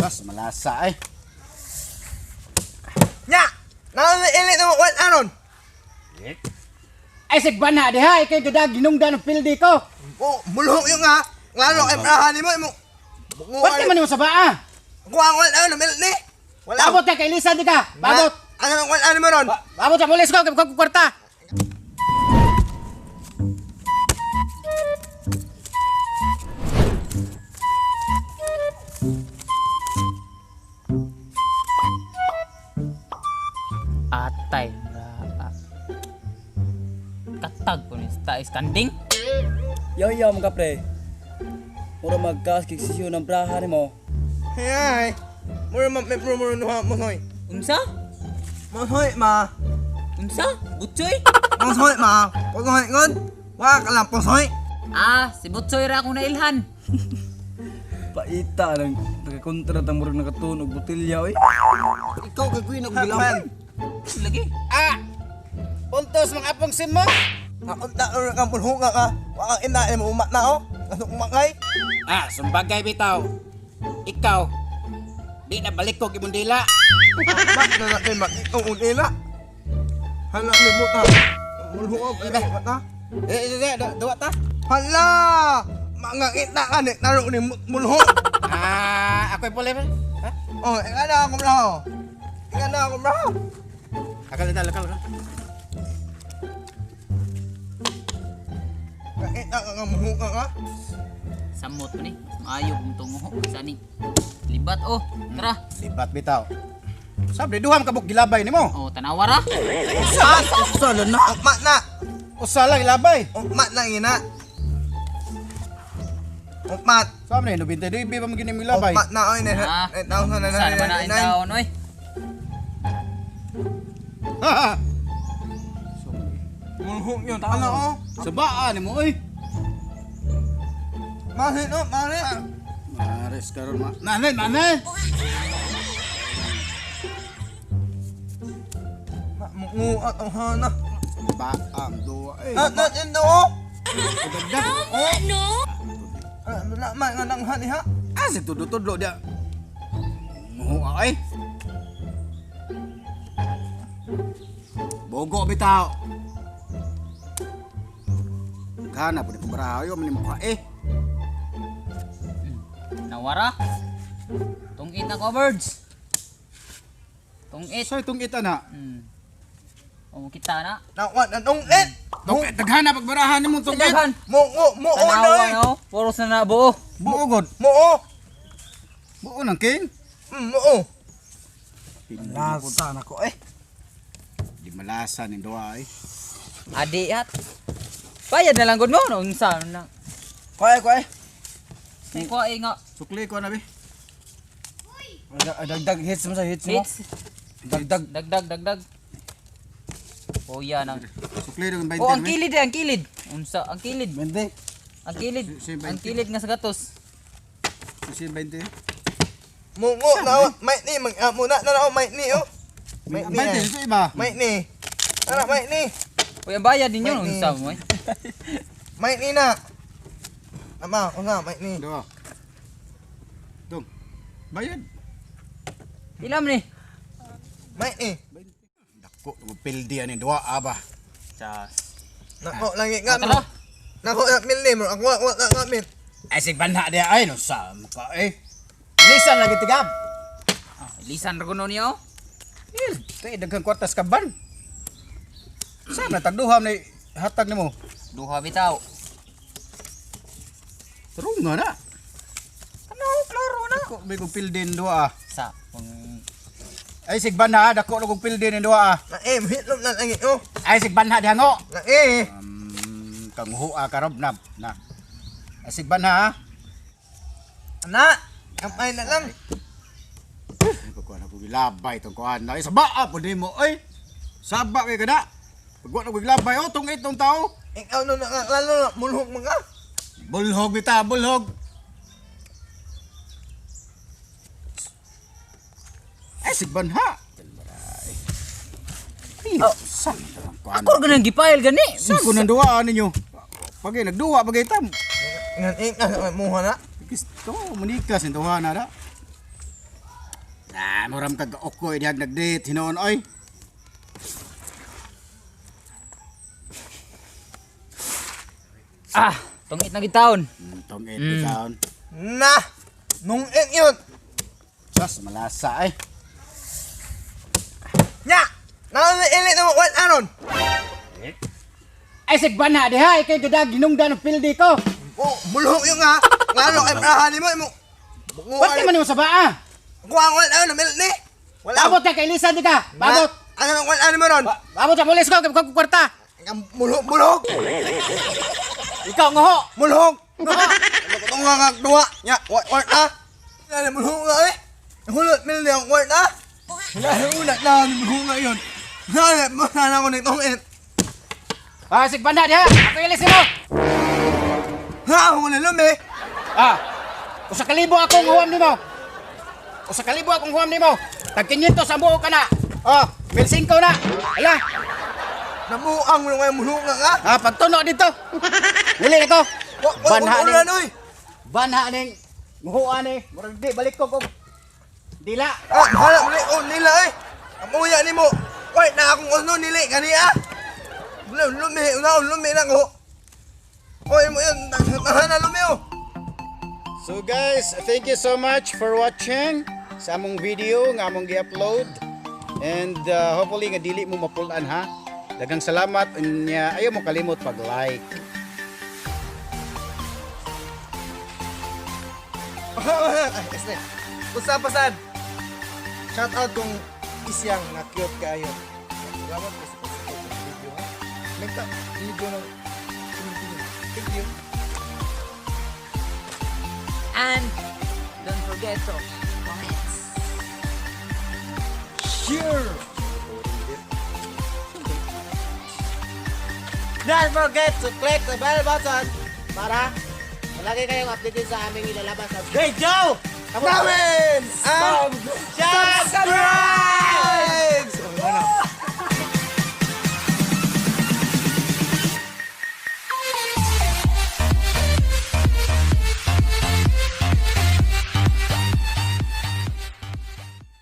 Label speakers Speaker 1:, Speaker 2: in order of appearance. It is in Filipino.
Speaker 1: Mas malasa ay.
Speaker 2: Nya! Nailit mo what aron?
Speaker 1: Ay sigbana diha kay gadag ginungdan ng pildi ko.
Speaker 2: Oh, bulhok yung nga. Ngano kay brahan mo.
Speaker 1: What man mo sa baa?
Speaker 2: Kuha ko ano mil ni. Wala.
Speaker 1: Abot ka kay Lisan di ka. Babot.
Speaker 2: Ano nang ano mo ron?
Speaker 1: Babot sa pulis ko kay kwarta.
Speaker 3: Atay na katag ko ni sta iskanding.
Speaker 4: Yaw mga pre. Mura magkaskisisyon ng braha mo.
Speaker 2: Hey. Mura muro mo hoy.
Speaker 3: Unsa?
Speaker 2: Mohoy ma.
Speaker 3: Unsa? Butchoy?
Speaker 2: Mohoy ma. Posoy ngon. Wa ka lang posoy.
Speaker 3: Ah, si Butchoy ra akong nailhan.
Speaker 4: Paita lang nakakontra ng murag nakatunog botilya oy.
Speaker 2: Ikaw gagawin og gilaman.
Speaker 3: Lagi.
Speaker 1: Ah. Puntos mga apong sim mo.
Speaker 2: Unta ora kang bulhok ka. Wa kang ina mo umat na oh. Ano umakay?
Speaker 1: Ah, sumbagay bitaw. Ikaw di na balik ko gimong dila.
Speaker 2: Bak na natin makikong unila. Hala ni mo ta. Bulhok ka ta.
Speaker 1: Duwa ta.
Speaker 2: Hala! Mga kita ka ni naro ni bulhok.
Speaker 1: Ah, ako'y puli ba? Ha?
Speaker 2: Oh, ingana ako braho. Ingana ako braho.
Speaker 1: Akal.
Speaker 2: Nakita ka nga bulhok ka.
Speaker 3: Samot ni. Maayo kung tungo sa ni. Libat oh. Tara.
Speaker 1: Libat bitaw. Sabi duham kabuk gilabay nimo.
Speaker 3: Oh, tanawara.
Speaker 2: Sala na. Ukmat na.
Speaker 1: Usala gilabay.
Speaker 2: Ukmat na ina. Ukmat.
Speaker 1: Sabi ni 92 ba magini milabay.
Speaker 2: Ukmat na oy na.
Speaker 3: Ah.
Speaker 2: Taon na
Speaker 3: Sa naman na intaon oy.
Speaker 2: Bulhok yun. Ano oh?
Speaker 1: Sabaan nimo oy.
Speaker 2: Mahin oh, mahin.
Speaker 1: Mares karon ma. Nanay.
Speaker 2: Muat ang hana.
Speaker 1: Baam duwa eh.
Speaker 2: At indo oh.
Speaker 1: Dagdag.
Speaker 2: Ano na man nga nang hani ha?
Speaker 1: Ah, si tudlo dia. Muhu ay. Bogo bitaw. Kana pud ko barayo man mo eh.
Speaker 3: Nawara. Tungit na ko birds. Tungit.
Speaker 1: So itong ita na.
Speaker 3: Oh, kita na.
Speaker 2: Nawat na tungit.
Speaker 1: Daghana pagbarahan nimo tong it.
Speaker 3: Dagan.
Speaker 2: Mo
Speaker 3: Tanawa
Speaker 2: oy.
Speaker 3: no. Puros na nabuo.
Speaker 1: Buogod.
Speaker 2: Mo.
Speaker 1: Buo nang king.
Speaker 2: Mo. Lasa na ko eh.
Speaker 1: Di malasa ning duwa ay.
Speaker 3: Adi hat. Bayad na lang gud mo no unsa na.
Speaker 2: Koy.
Speaker 3: Ni ko ay nga
Speaker 1: Sukli ko na be.
Speaker 4: Dagdag hits mo sa hits mo.
Speaker 3: hits.
Speaker 4: Dagdag.
Speaker 3: Oh yan ang.
Speaker 1: Sukli ng 20.
Speaker 3: Oh ang kilid. Unsa ang kilid?
Speaker 4: Bende.
Speaker 3: Ang kilid.
Speaker 1: Si- si-
Speaker 3: Ang kilid nga sa gatos.
Speaker 1: Si 20.
Speaker 2: Mo na mic ni mo na mic ni oh. Mic ni.
Speaker 1: 20 sa iba.
Speaker 2: Mic ni. Ana mic ni.
Speaker 3: Uy ang bayad ninyo no
Speaker 2: May ni.
Speaker 3: unsa mo eh.
Speaker 2: Mic ni na. Ama, nga mic ni.
Speaker 1: Duwa. Dong. Bayad.
Speaker 3: Ilam ni.
Speaker 2: Mic ni.
Speaker 1: Dako pildi ani duwa aba.
Speaker 3: Chas.
Speaker 2: Nako lagi nga mo.
Speaker 3: Tara.
Speaker 2: Nako na mil ni mo. Ako na mil.
Speaker 1: Ay sig banha dia ay no sa ka eh. Lisan lagi tigab.
Speaker 3: Lisan ra kuno niyo.
Speaker 1: Kay daghang kwartas ka ban. Sana tagduham ni hatag nimo.
Speaker 3: Duha bitaw.
Speaker 1: Turunga na.
Speaker 3: Ano klaro na.
Speaker 1: Ko may kong pildin duwa ah.
Speaker 3: Sa
Speaker 1: Ay sig banha dako na kong pildin ni duwa ah.
Speaker 2: Na hit na lagi oh.
Speaker 1: Ay sig banha diha ngo.
Speaker 2: Na
Speaker 1: Kang huwa karob na. Ay sig banha ah.
Speaker 2: Ana. Kamay na lang.
Speaker 1: Ay ko na ko gilabay tong kuan na. Ay saba po nimo oy. Saba kay kada. Pagwa na ko gilabay oh tong itong tao.
Speaker 2: Ikaw no lalo na mulhok mga.
Speaker 1: Bulhog bita, bulhog. Ay sig banha. Ay, sa kuan.
Speaker 3: ako ganang gipile gani.
Speaker 1: Sa ko nang duwa ninyo. Pagay nagduwa bagay tam.
Speaker 2: Ingat mo na.
Speaker 1: Gusto manikas in duha na da. Muram kag okoy dihag nag-date hinuon oy.
Speaker 3: Tungit na gitaon.
Speaker 1: Tong taon.
Speaker 2: Na! Nung yun!
Speaker 1: Sus malasa ay.
Speaker 2: Nya! Nakalilit na mo, what aron?
Speaker 1: Ay sigbana diha kay gadag ginungdan ng pildi ko.
Speaker 2: Oh, mulhok yung nga! Ngano kay prahan mo, mo!
Speaker 1: What man mo sa baa?
Speaker 2: Kuha ang what aron, milit ni! Wala!
Speaker 1: Abot ka kay Lisa di ka. Babot.
Speaker 2: Ano ang what ano mo ron?
Speaker 1: Abot sa pulis ko kay ko kwarta.
Speaker 2: Mulhok, mulhok!
Speaker 1: Ikaw ngoho.
Speaker 2: Mulhok! Itong nga kagduwa! Nya, what ah? Ano, mulhok nga eh! Hulot, milit ni ang what ah? Wala yung ulat na, mulhok nga yun! Sana ko nitong it!
Speaker 1: Sigbana diha. Ako ilis mo.
Speaker 2: Ha! Ako na lumi!
Speaker 1: Usa ka libo akong huwam nimo. Usa ka libo akong huwam nimo. Tag 500 sa buo ka na. 1,500 na. Ala.
Speaker 2: Namuang mo nga mulhok nga nga!
Speaker 1: Pagtuno dito. Dili ko. Banha
Speaker 2: Ulan,
Speaker 1: ning.
Speaker 2: oy!
Speaker 1: Banha ning. Muhuan ni. Murag di balik ko kog dila.
Speaker 2: Hala mo nila eh! Ang uya ni mo! Wait na akong uno nili kani ah! Lumi na ko! Oy mo yun! Tahan na lumi oh!
Speaker 1: So guys, thank you so much for watching sa among video nga among gi-upload. And hopefully nga dili mo mapulan ha. Daghang salamat nya ayaw mo kalimot pag-like.
Speaker 2: Usapasan! Shout out kung isyang na cute kayo. Salamat po sa pag-support ng video ha. Nagta video ng thank you.
Speaker 3: And don't forget to comment.
Speaker 2: Share! Don't forget to click the bell button para lagi kayong updated sa aming ilalabas na video namin!